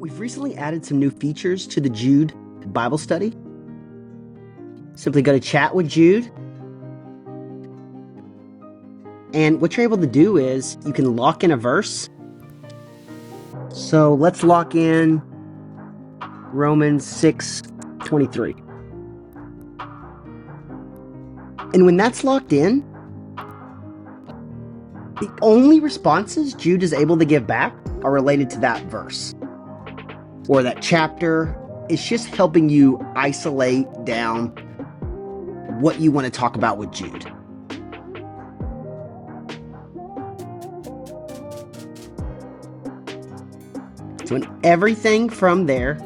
We've recently added some new features to the Jude Bible study. Simply go to Chat with Jude. And what you're able to do is you can lock in a verse. So let's lock in Romans 6:23. And when that's locked in, the only responses Jude is able to give back are related to that verse or that chapter. It's just helping you isolate down what you want to talk about with Jude. So everything from there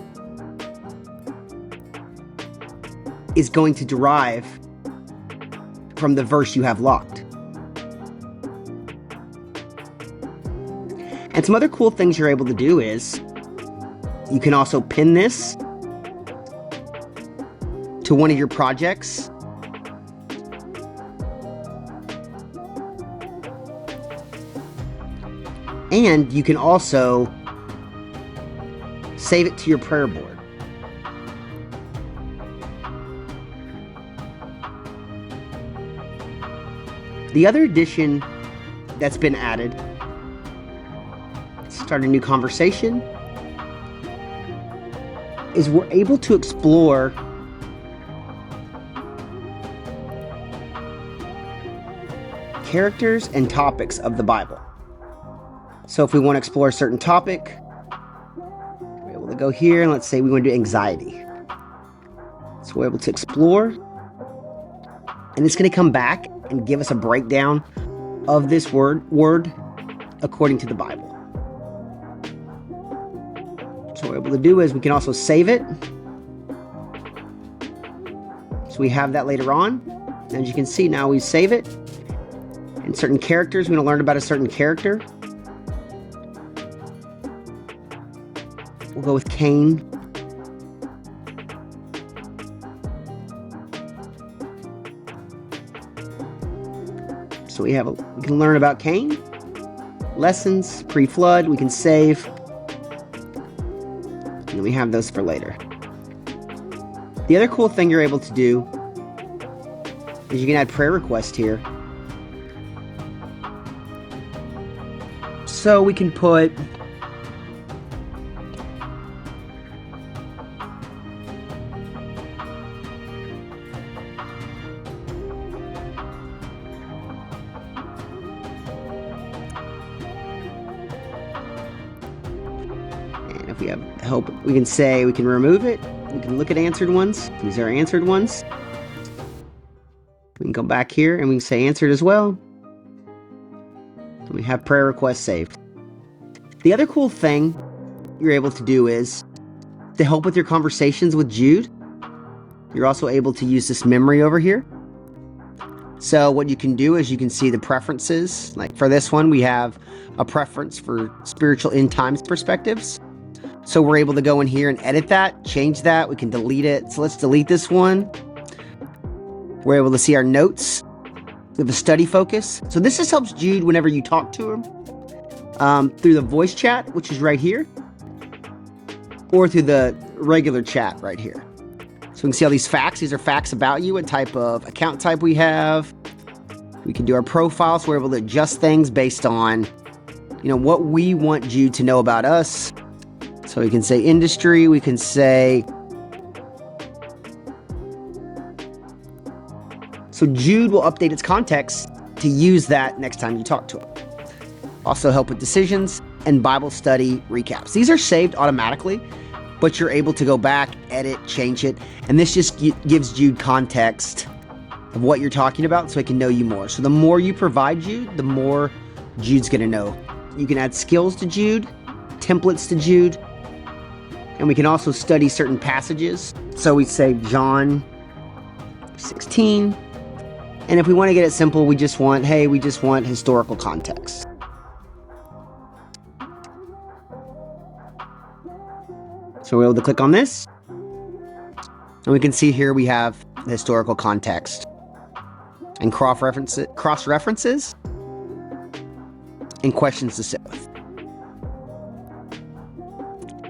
is going to derive from the verse you have locked. And some other cool things you're able to do is you can also pin this to one of your projects. And you can also save it to your prayer board. The other addition that's been added, start a new conversation, is we're able to explore characters and topics of the Bible. So if we want to explore a certain topic, we're able to go here and let's say we want to do anxiety. So we're able to explore, and it's going to come back and give us a breakdown of this word according to the Bible. So what we're able to do is we can also save it. So we have that later on. As you can see, now we save it. And certain characters, we're going to learn about a certain character. We'll go with Cain. So we can learn about Cain. Lessons, pre-flood, we can save. And we have those for later. The other cool thing you're able to do is you can add prayer requests here. So we can put if we have help, we can say we can remove it. We can look at answered ones. These are answered ones. We can go back here and we can say answered as well. And we have prayer requests saved. The other cool thing you're able to do is to help with your conversations with Jude. You're also able to use this memory over here. So what you can do is you can see the preferences. Like for this one, we have a preference for spiritual end times perspectives. So we're able to go in here and edit that, change that. We can delete it. So let's delete this one. We're able to see our notes. We have a study focus. So this just helps Jude whenever you talk to him through the voice chat, which is right here, or through the regular chat right here. So we can see all these facts. These are facts about you, what type of account type we have. We can do our profile. So we're able to adjust things based on, what we want Jude to know about us. So we can say industry, we can say, so Jude will update its context to use that next time you talk to him. Also help with decisions and Bible study recaps. These are saved automatically, but you're able to go back, edit, change it. And this just gives Jude context of what you're talking about so he can know you more. So the more you provide Jude, the more Jude's going to know. You can add skills to Jude, templates to Jude, and we can also study certain passages. So we say John 16. And if we want to get it simple, we just want historical context. So we're able to click on this. And we can see here we have the historical context and cross references and questions to sit with.